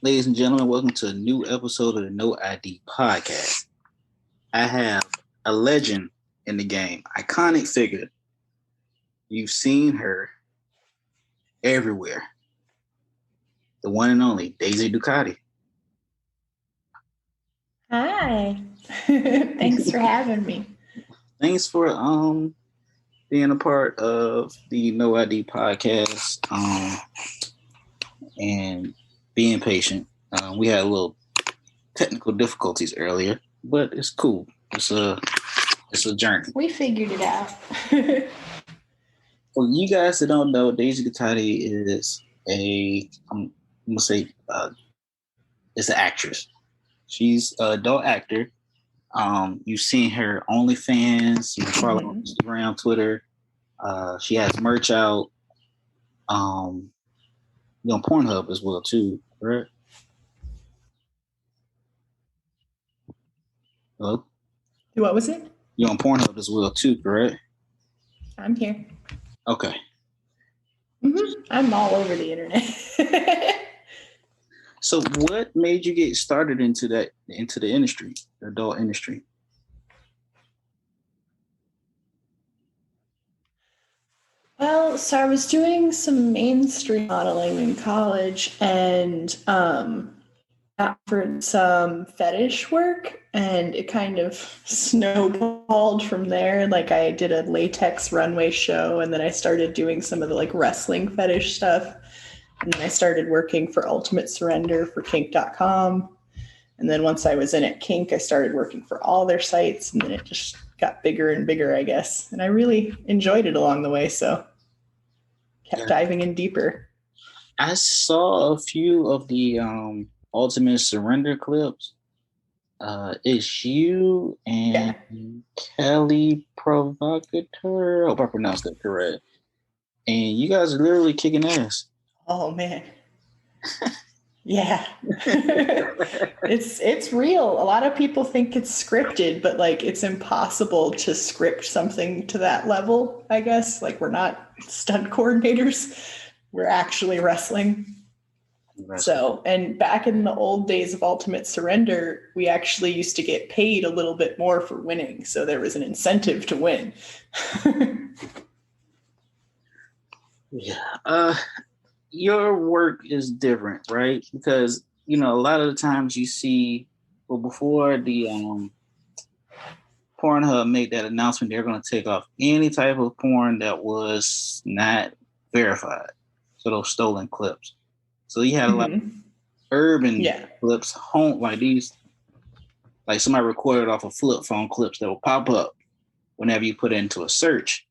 Ladies and gentlemen, welcome to a new episode of the No ID podcast. I have a legend in the game, iconic figure. You've seen her everywhere. The one and only Daisy Ducati. Hi. Thanks for having me. Thanks for being a part of the No ID podcast and being patient. We had a little technical difficulties earlier, but it's cool. It's a journey. We figured it out. For you guys that don't know, Daisy Ducati is I'm gonna say, it's an actress. She's an adult actor. You've seen her OnlyFans. You can follow her on Instagram, Twitter. She has merch out. You're on Pornhub as well too, correct? Hello? What was it? You're on Pornhub as well too, correct? I'm here. Okay. I'm all over the internet. So what made you get started into the industry, the adult industry? Well, so I was doing some mainstream modeling in college and offered some fetish work, and it kind of snowballed from there. Like I did a latex runway show, and then I started doing some of the like wrestling fetish stuff. And then I started working for Ultimate Surrender for kink.com. And then once I was in at Kink, I started working for all their sites, and then it just got bigger and bigger, I guess. And I really enjoyed it along the way, so kept diving in deeper. I saw a few of the Ultimate Surrender clips. It's you and Kelly Provocateur. I hope I pronounced that correct. And you guys are literally kicking ass. Oh man. Yeah. It's real. A lot of people think it's scripted, but like it's impossible to script something to that level, I guess. Like we're not stunt coordinators. We're actually wrestling. So, and back in the old days of Ultimate Surrender, we actually used to get paid a little bit more for winning. So there was an incentive to win. Yeah. Your work is different, right? Because, a lot of the times you see, well, before the Pornhub made that announcement, they're going to take off any type of porn that was not verified. So those stolen clips. So you had a lot of urban clips, home like these, like somebody recorded off of flip phone clips that will pop up whenever you put it into a search.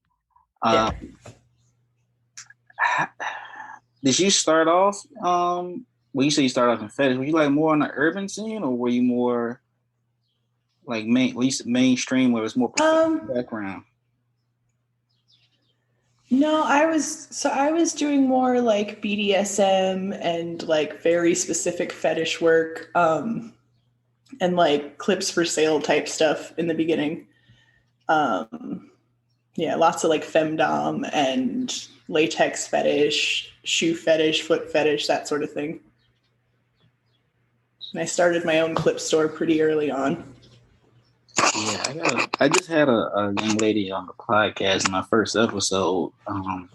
Did you start off? Well, you say you started off in fetish. Were you like more on the urban scene, or were you more like mainstream, where it's more background? No, I was doing more like BDSM and like very specific fetish work, and like clips for sale type stuff in the beginning. Lots of like femdom and latex fetish, shoe fetish, foot fetish, that sort of thing. And I started my own clip store pretty early on. Yeah, I just had a young lady on the podcast in my first episode, and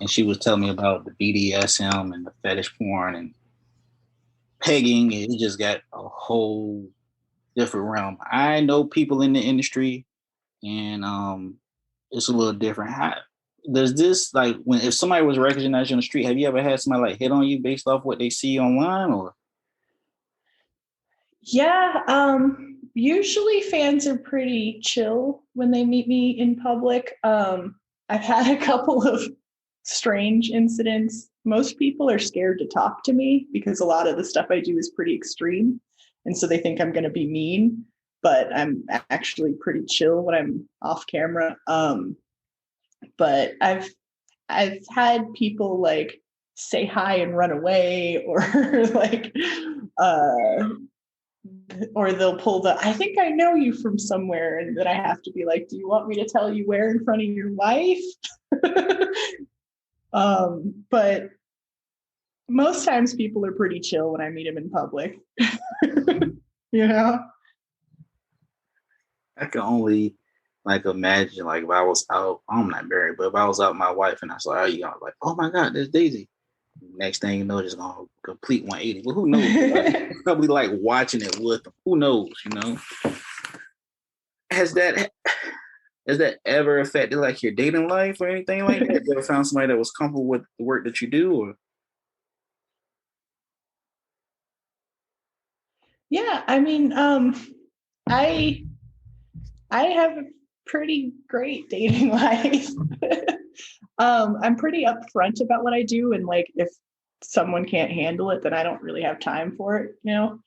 she was telling me about the BDSM and the fetish porn and pegging. And it just got a whole different realm. I know people in the industry, and it's a little different. Does this, like, if somebody was recognized you on the street, have you ever had somebody like hit on you based off what they see online, or? Yeah, usually fans are pretty chill when they meet me in public. I've had a couple of strange incidents. Most people are scared to talk to me because a lot of the stuff I do is pretty extreme. And so they think I'm going to be mean, but I'm actually pretty chill when I'm off camera. But I've had people like say hi and run away, or like, or they'll pull I think I know you from somewhere, and then I have to be like, do you want me to tell you where in front of your wife? But most times people are pretty chill when I meet them in public. You know? I can only like imagine like if I was out, I'm not married, but if I was out with my wife and I saw her, you know, like, oh my God, there's Daisy. Next thing you know, just gonna complete 180. Well, who knows? Probably like watching it with them. Who knows? You know? Has that ever affected like your dating life or anything like that? You ever found somebody that was comfortable with the work that you do, or? Yeah, I mean, I have a pretty great dating life. I'm pretty upfront about what I do, and like if someone can't handle it, then I don't really have time for it, you know.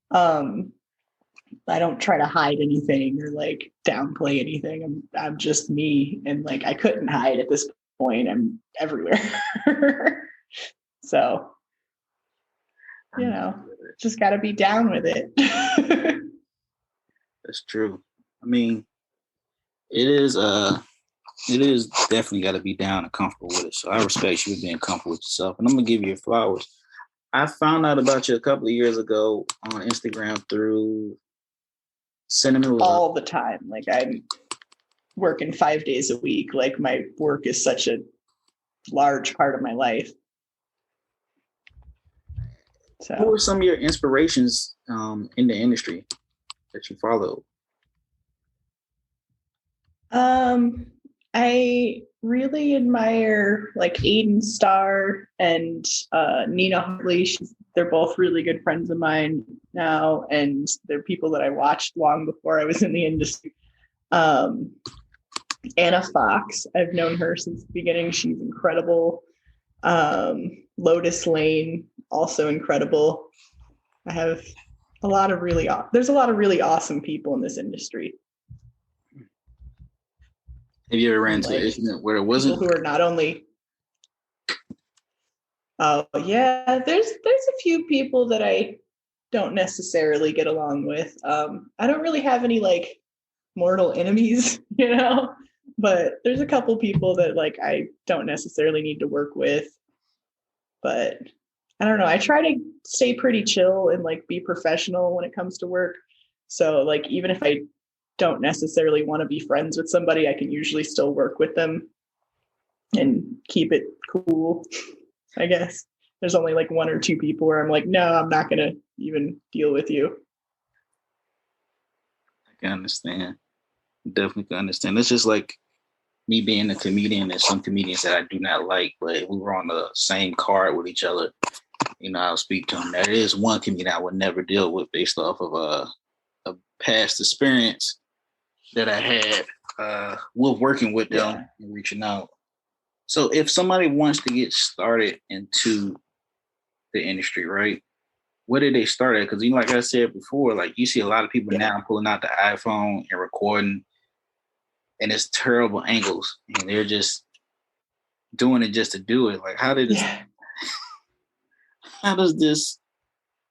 Um, I don't try to hide anything or like downplay anything. I'm just me, and like I couldn't hide at this point. I'm everywhere. So, you know, just got to be down with it. That's true. I mean, it is definitely got to be down and comfortable with it. So I respect you being comfortable with yourself, and I'm gonna give you your flowers. I found out about you a couple of years ago on Instagram through Cinnamon Love. All the time. Like I'm working 5 days a week. Like my work is such a large part of my life. So, who were some of your inspirations in the industry that you followed? I really admire like Aiden Starr and Nina Hartley. They're both really good friends of mine now, and they're people that I watched long before I was in the industry. Anna Fox, I've known her since the beginning. She's incredible. Lotus Lane, also incredible. I have there's a lot of really awesome people in this industry. Have you ever ran into an incident where it wasn't? People who are not only yeah, there's a few people that I don't necessarily get along with. I don't really have any like mortal enemies, you know, but there's a couple people that like I don't necessarily need to work with. But I don't know. I try to stay pretty chill and like be professional when it comes to work. So like even if I don't necessarily want to be friends with somebody, I can usually still work with them and keep it cool. I guess there's only like one or two people where I'm like, no, I'm not going to even deal with you. I can understand. Definitely can understand. It's just like me being a comedian. There's some comedians that I do not like, but if we were on the same card with each other, you know, I'll speak to them. There is one comedian I would never deal with based off of a past experience that I had with working with them and reaching out. So if somebody wants to get started into the industry, right? Where did they start at? Because, you know, like I said before, like you see a lot of people now pulling out the iPhone and recording, and it's terrible angles, and they're just doing it just to do it. Like, how does this?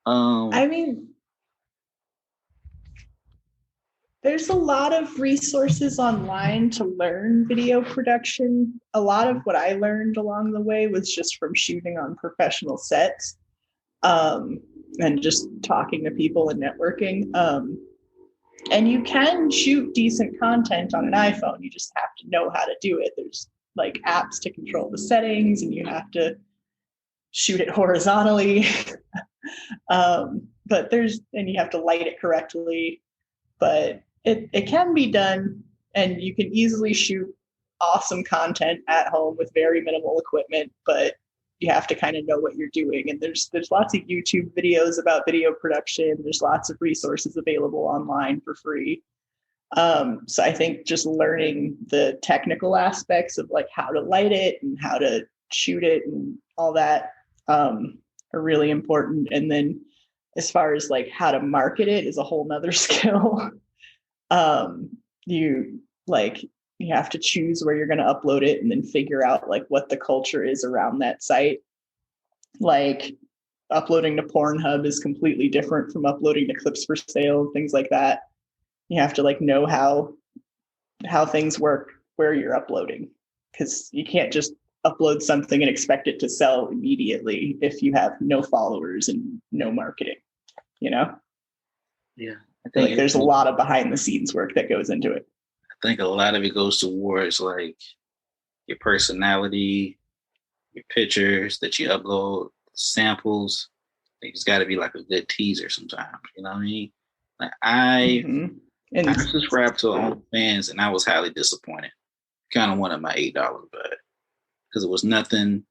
I mean, there's a lot of resources online to learn video production. A lot of what I learned along the way was just from shooting on professional sets, and just talking to people and networking. And you can shoot decent content on an iPhone. You just have to know how to do it. There's like apps to control the settings, and you have to shoot it horizontally. But you have to light it correctly. But it can be done, and you can easily shoot awesome content at home with very minimal equipment, but you have to kind of know what you're doing. And there's lots of YouTube videos about video production. There's lots of resources available online for free. So I think just learning the technical aspects of like how to light it and how to shoot it and all that are really important. And then as far as like how to market it is a whole nother skill. You have to choose where you're going to upload it and then figure out like what the culture is around that site. Like uploading to Pornhub is completely different from uploading to Clips for Sale, things like that. You have to like know how things work where you're uploading, because you can't just upload something and expect it to sell immediately if you have no followers and no marketing, you know? Yeah. I Like think there's a lot of behind the scenes work that goes into it. I think a lot of it goes towards like your personality, your pictures that you upload, samples. They just got to be like a good teaser sometimes. You know what I mean? Like And I subscribed to OnlyFans and I was highly disappointed. Kind of wanted my $8 back because it was nothing.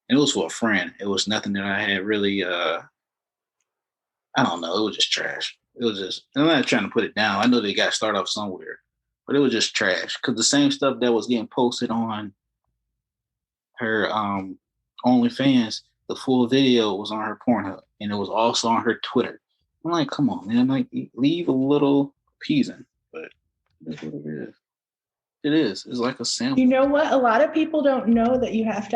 It was for a friend. It was nothing that I had really. I don't know. It was just trash. It was just. I'm not trying to put it down. I know they got to start off somewhere, but it was just trash because the same stuff that was getting posted on her OnlyFans, the full video was on her Pornhub, and it was also on her Twitter. I'm like, come on, man! Like, leave a little appeasing, but that's what it is. It is. It's like a sample. you know what? A lot of people don't know that you have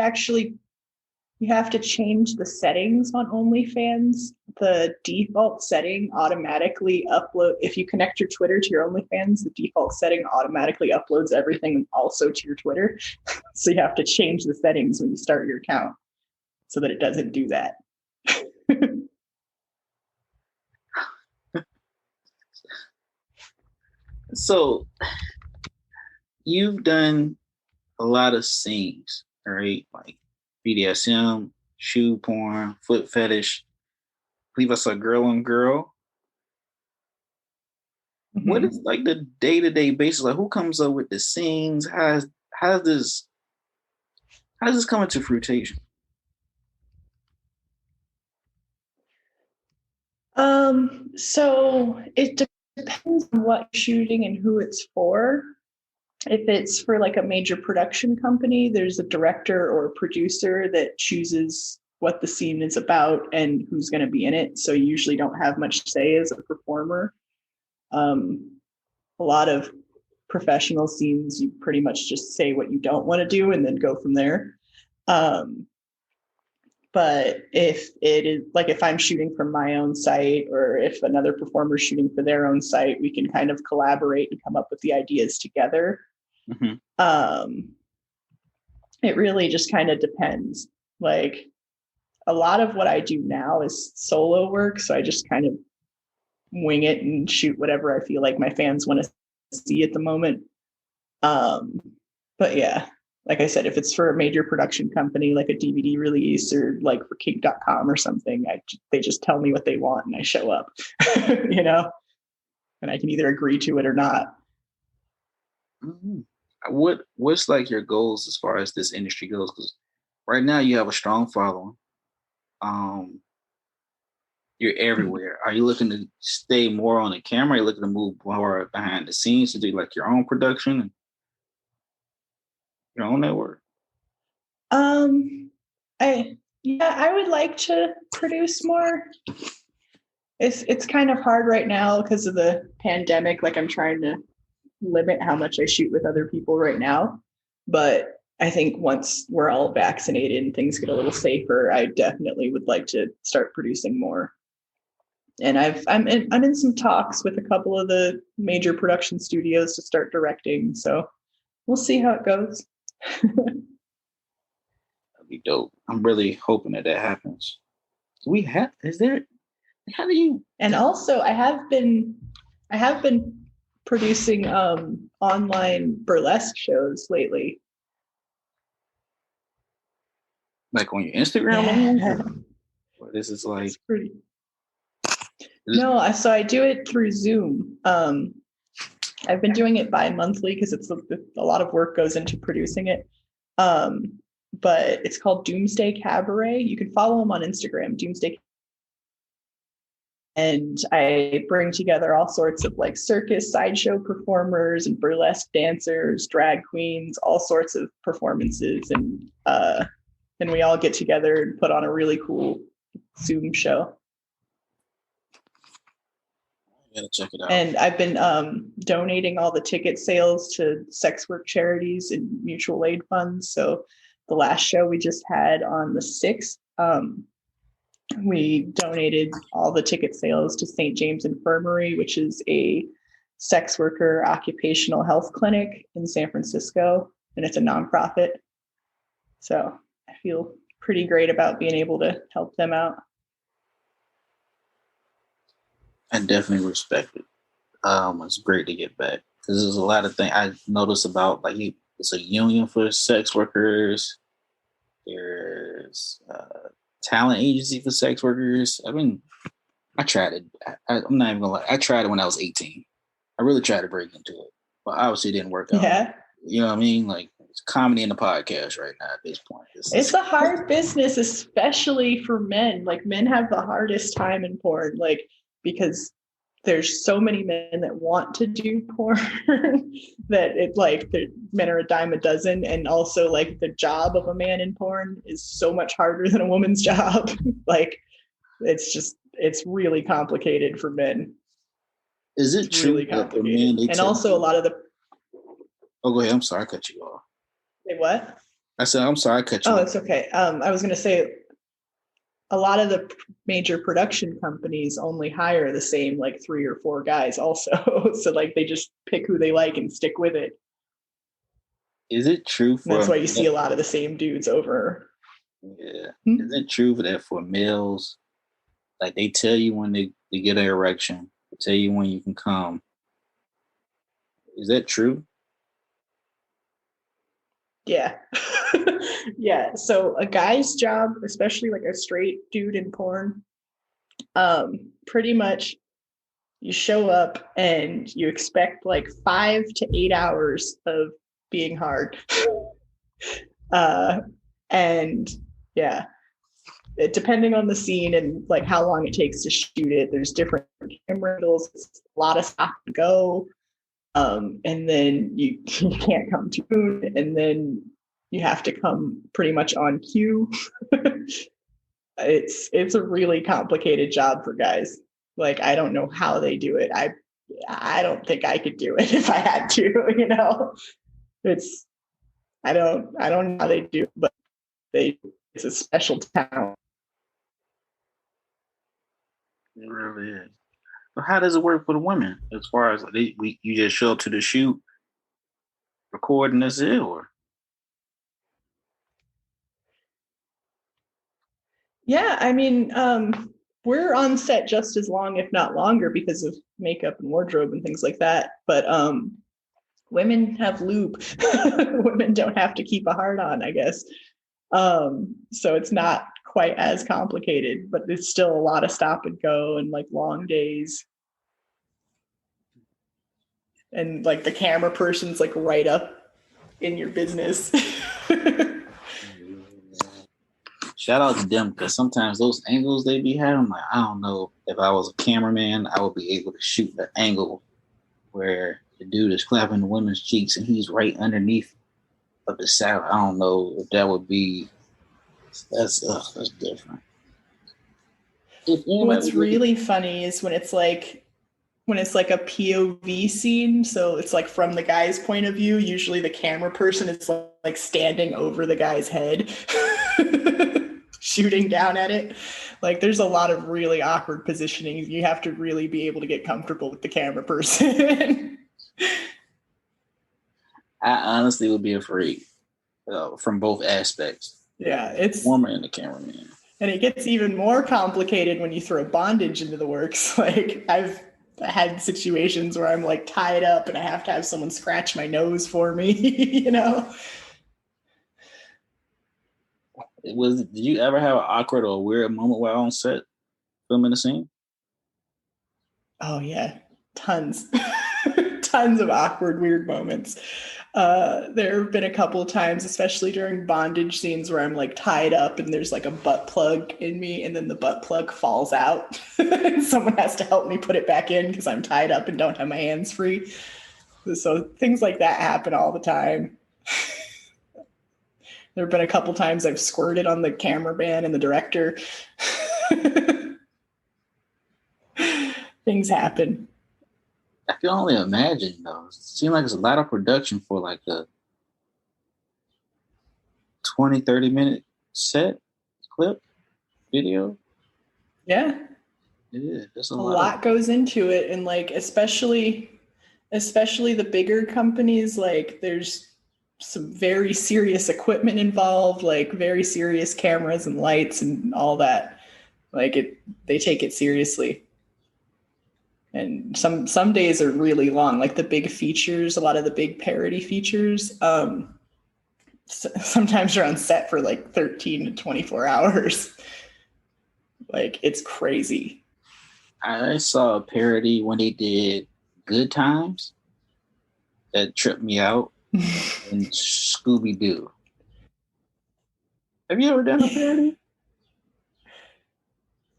to change the settings on OnlyFans. The default setting automatically upload. If you connect your Twitter to your OnlyFans, the default setting automatically uploads everything also to your Twitter. So you have to change the settings when you start your account so that it doesn't do that. So you've done a lot of scenes, right? Like BDSM, shoe porn, foot fetish. I believe I saw girl on girl. Mm-hmm. What is like the day-to-day basis? Like who comes up with the scenes? How's this coming to fruition? So it depends on what shooting and who it's for. If it's for like a major production company, there's a director or a producer that chooses what the scene is about and who's going to be in it. So you usually don't have much say as a performer. A lot of professional scenes, you pretty much just say what you don't want to do and then go from there. But if it is like if I'm shooting from my own site or if another performer's shooting for their own site, we can kind of collaborate and come up with the ideas together. Mm-hmm. It really just kind of depends. Like a lot of what I do now is solo work. So I just kind of wing it and shoot whatever I feel like my fans want to see at the moment. But yeah, like I said, if it's for a major production company, like a DVD release or like for kink.com or something, they just tell me what they want and I show up, you know, and I can either agree to it or not. Mm-hmm. What's like your goals as far as this industry goes? Because right now you have a strong following. You're everywhere. Are you looking to stay more on the camera? Are you looking to move more behind the scenes to do like your own production and your own network? I would like to produce more. It's kind of hard right now because of the pandemic. Like I'm trying to limit how much I shoot with other people right now. But I think once we're all vaccinated and things get a little safer, I definitely would like to start producing more. And I'm in some talks with a couple of the major production studios to start directing. So we'll see how it goes. That'd be dope. I'm really hoping that happens. How do you? And also I have been producing online burlesque shows lately. Like on your Instagram? Yeah. Or this is like pretty. No, so I do it through Zoom. I've been doing it bi-monthly because it's a lot of work goes into producing it. But it's called Doomsday Cabaret. You can follow them on Instagram, Doomsday. And I bring together all sorts of like circus sideshow performers and burlesque dancers, drag queens, all sorts of performances. And we all get together and put on a really cool Zoom show. Gotta check it out. And I've been donating all the ticket sales to sex work charities and mutual aid funds. So the last show we just had on the 6th, we donated all the ticket sales to St. James Infirmary, which is a sex worker occupational health clinic in San Francisco. and it's a nonprofit. So I feel pretty great about being able to help them out. I definitely respect it. It's great to get back because there's a lot of things I noticed about like it's a union for sex workers. There's talent agency for sex workers. I tried it. I'm not even gonna lie. I tried it when I was 18. I really tried to break into it, but obviously it didn't work out. Yeah. You know what I mean? Like it's comedy in the podcast right now at this point. It's a hard business, especially for men. Like men have the hardest time in porn, like because there's so many men that want to do porn that it's like the men are a dime a dozen. And also like the job of a man in porn is so much harder than a woman's job. Like it's really complicated for men. Is it true really that for men and also a lot of the Oh, go ahead. I'm sorry I cut you off. Say what? I said I'm sorry I cut you off. Oh, it's okay. I was gonna say a lot of the major production companies only hire the same like 3 or 4 guys also. So like they just pick who they like and stick with it. Is it true for and that's why you see a lot of the same dudes over? Yeah. Is it true that for males, like they tell you when they get an erection, they tell you when you can come? Is that true? Yeah. Yeah. So a guy's job, especially like a straight dude in porn, pretty much you show up and you expect like 5 to 8 hours of being hard. And yeah, depending on the scene and like how long it takes to shoot it, there's different camera angles, a lot of stop and go. And then you can't come too soon, and then you have to come pretty much on cue. It's a really complicated job for guys. Like I don't know how they do it. I don't think I could do it if I had to, you know. I don't know how they do it, but it's a special talent. It really is. So how does it work for the women as far as you just show up to the shoot, record, and that's it, or? Yeah, I mean, we're on set just as long, if not longer, because of makeup and wardrobe and things like that. But women have lube. Women don't have to keep a hard on, I guess. So it's not quite as complicated, but it's still a lot of stop and go and like long days. And like the camera person's like right up in your business. Shout out to them because sometimes those angles they be having, like I don't know if I was a cameraman, I would be able to shoot the angle where the dude is clapping the woman's cheeks and he's right underneath of the salad. I don't know if that would be. That's different. What's really funny is when it's like a POV scene, so it's like from the guy's point of view. Usually the camera person is like standing over the guy's head, shooting down at it. Like there's a lot of really awkward positioning. You have to really be able to get comfortable with the camera person. I honestly would be afraid from both aspects. Yeah, it's warmer and the cameraman. And it gets even more complicated when you throw bondage into the works. Like I've had situations where I'm like tied up and I have to have someone scratch my nose for me, you know? Did you ever have an awkward or weird moment while on set filming a scene? Oh yeah, tons. Tons of awkward, weird moments. There have been a couple of times, especially during bondage scenes, where I'm like tied up and there's like a butt plug in me, and then the butt plug falls out. Someone has to help me put it back in because I'm tied up and don't have my hands free. So things like that happen all the time. There have been a couple times I've squirted on the cameraman and the director. Things happen. I can only imagine, though. It seems like it's a lot of production for like a 20, 30-minute set, clip, video. Yeah. Yeah, there's a lot goes into it. And like, especially the bigger companies, like there's some very serious equipment involved, like very serious cameras and lights and all that. Like they take it seriously. And some days are really long, like the big features, a lot of the big parody features. Sometimes you're on set for like 13 to 24 hours. Like it's crazy. I saw a parody when they did Good Times that tripped me out. And Scooby Doo. Have you ever done a parody?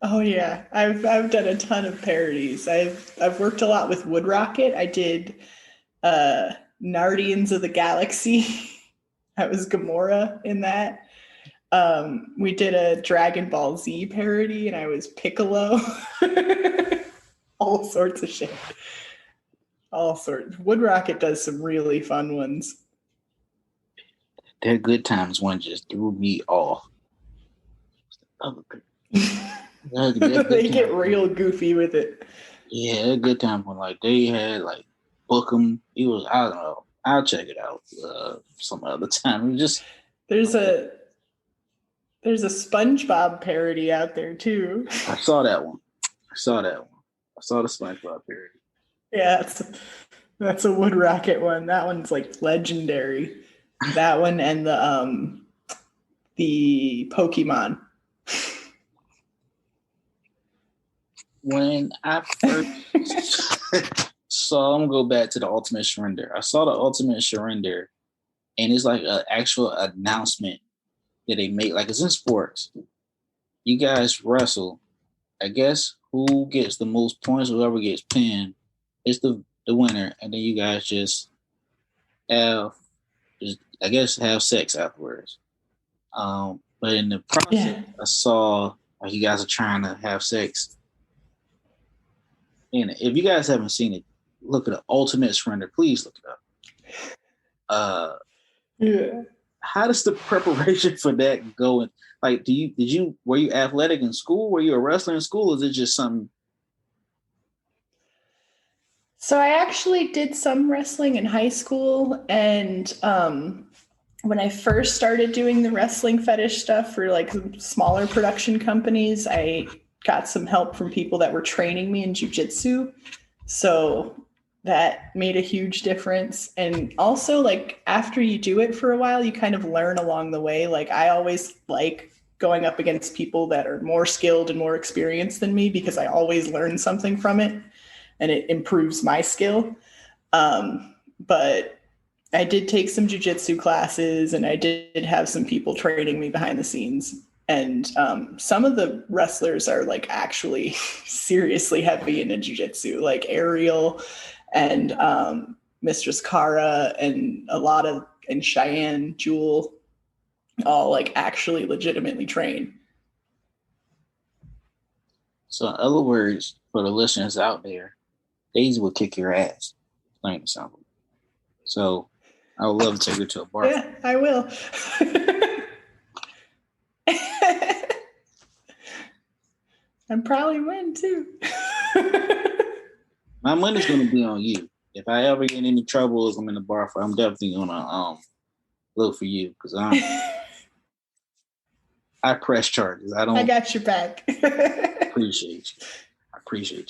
Oh yeah, I've done a ton of parodies. I've worked a lot with Wood Rocket. I did Nardians of the Galaxy. I was Gamora in that. We did a Dragon Ball Z parody, and I was Piccolo. All sorts of shit. All sorts. Wood Rocket does some really fun ones. Their Good Times one just threw me off. They get real goofy with it. Yeah, a Good Time one. Like they had like book them. It was, I don't know. I'll check it out some other time. It was just there's a SpongeBob parody out there too. I saw that one. I saw the SpongeBob parody. Yeah, that's a Wood Rocket one. That one's like legendary. That one and the Pokemon. When I first saw, I'm gonna go back to the Ultimate Surrender. I saw the Ultimate Surrender, and it's like an actual announcement that they make. Like it's in sports. You guys wrestle. I guess who gets the most points, whoever gets pinned, is the winner, and then you guys just have sex afterwards. But in the process, I saw like you guys are trying to have sex. And if you guys haven't seen it, look at the Ultimate Surrender. Please look it up. Yeah. How does the preparation for that go? Like, were you athletic in school? Were you a wrestler in school? Or is it just something? So I actually did some wrestling in high school, and when I first started doing the wrestling fetish stuff for like smaller production companies, I got some help from people that were training me in jiu-jitsu. So that made a huge difference. And also like after you do it for a while, you kind of learn along the way. Like I always like going up against people that are more skilled and more experienced than me because I always learn something from it and it improves my skill. But I did take some jiu-jitsu classes and I did have some people training me behind the scenes. And some of the wrestlers are like actually seriously heavy into jiu-jitsu, like Ariel and Mistress Cara and and Cheyenne Jewel, all like actually legitimately train. So in other words, for the listeners out there, Daisy will kick your ass. Plain and simple. So I would love to take her to a bar. Yeah, I will. And probably win too. My money's gonna be on you. If I ever get in any trouble as I'm in the bar fight, I'm definitely gonna look for you because I press charges. I got your back. Appreciate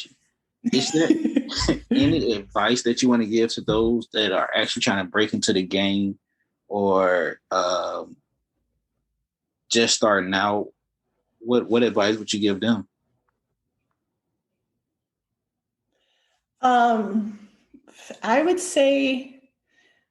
you. Is there any advice that you want to give to those that are actually trying to break into the game or just starting out? What advice would you give them? I would say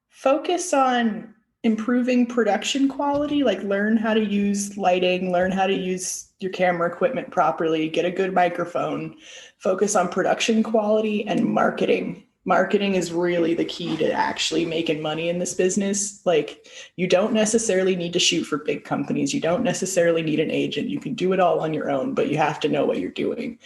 focus on improving production quality, like learn how to use lighting, learn how to use your camera equipment properly, get a good microphone, focus on production quality and marketing. Marketing is really the key to actually making money in this business. Like you don't necessarily need to shoot for big companies. You don't necessarily need an agent. You can do it all on your own, but you have to know what you're doing.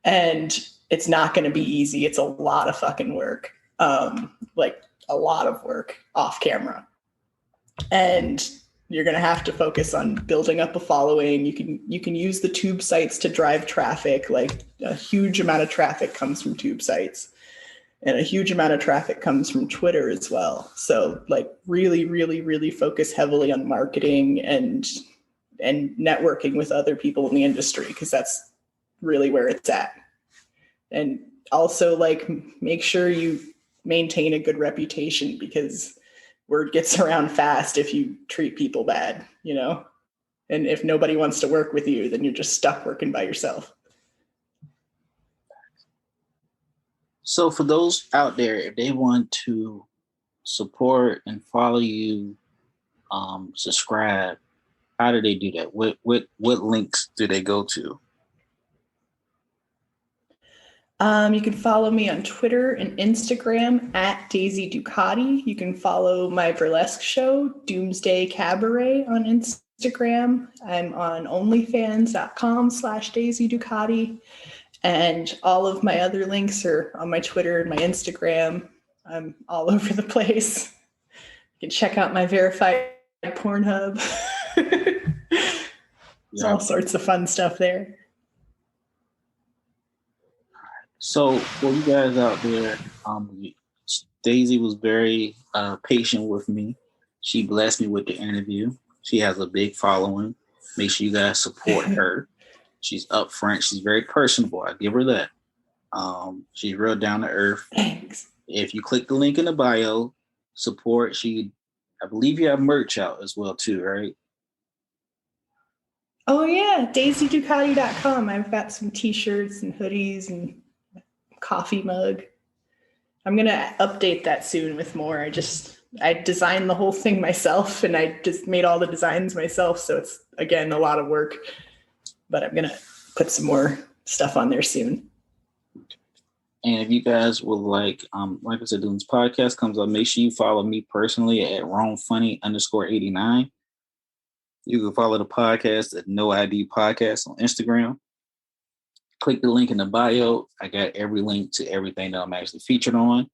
And it's not going to be easy. It's a lot of fucking work. Like a lot of work off camera. And you're going to have to focus on building up a following. You can use the tube sites to drive traffic. Like a huge amount of traffic comes from tube sites. And a huge amount of traffic comes from Twitter as well. So like really, really, really focus heavily on marketing and networking with other people in the industry, because that's really where it's at. And also like make sure you maintain a good reputation, because word gets around fast if you treat people bad, you know? And if nobody wants to work with you, then you're just stuck working by yourself. So for those out there, if they want to support and follow you, subscribe, how do they do that? What links do they go to? You can follow me on Twitter and Instagram at Daisy Ducati. You can follow my burlesque show, Doomsday Cabaret, on Instagram. I'm on onlyfans.com/Daisy Ducati. And all of my other links are on my Twitter and my Instagram. I'm all over the place. You can check out my verified Pornhub. There's all sorts of fun stuff there. So for you guys out there, Daisy was very patient with me. She blessed me with the interview. She has a big following. Make sure you guys support her. She's upfront. She's very personable. I give her that. She's real down to earth. Thanks. If you click the link in the bio, support. I believe you have merch out as well too, right? Oh yeah, daisyducati.com. I've got some t-shirts and hoodies and coffee mug. I'm gonna update that soon with more. I designed the whole thing myself, and I just made all the designs myself. So it's, again, a lot of work, but I'm gonna put some more stuff on there soon. And if you guys would like I said, when this podcast comes up, make sure you follow me personally at RomeFunny_89. You can follow the podcast at No ID Podcast on Instagram. Click the link in the bio. I got every link to everything that I'm actually featured on.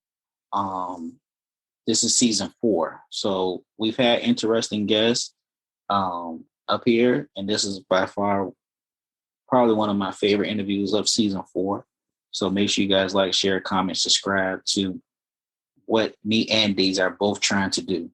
This is season 4. So we've had interesting guests up here, and this is by far probably one of my favorite interviews of season 4. So make sure you guys like, share, comment, subscribe to what me and Daisy are both trying to do.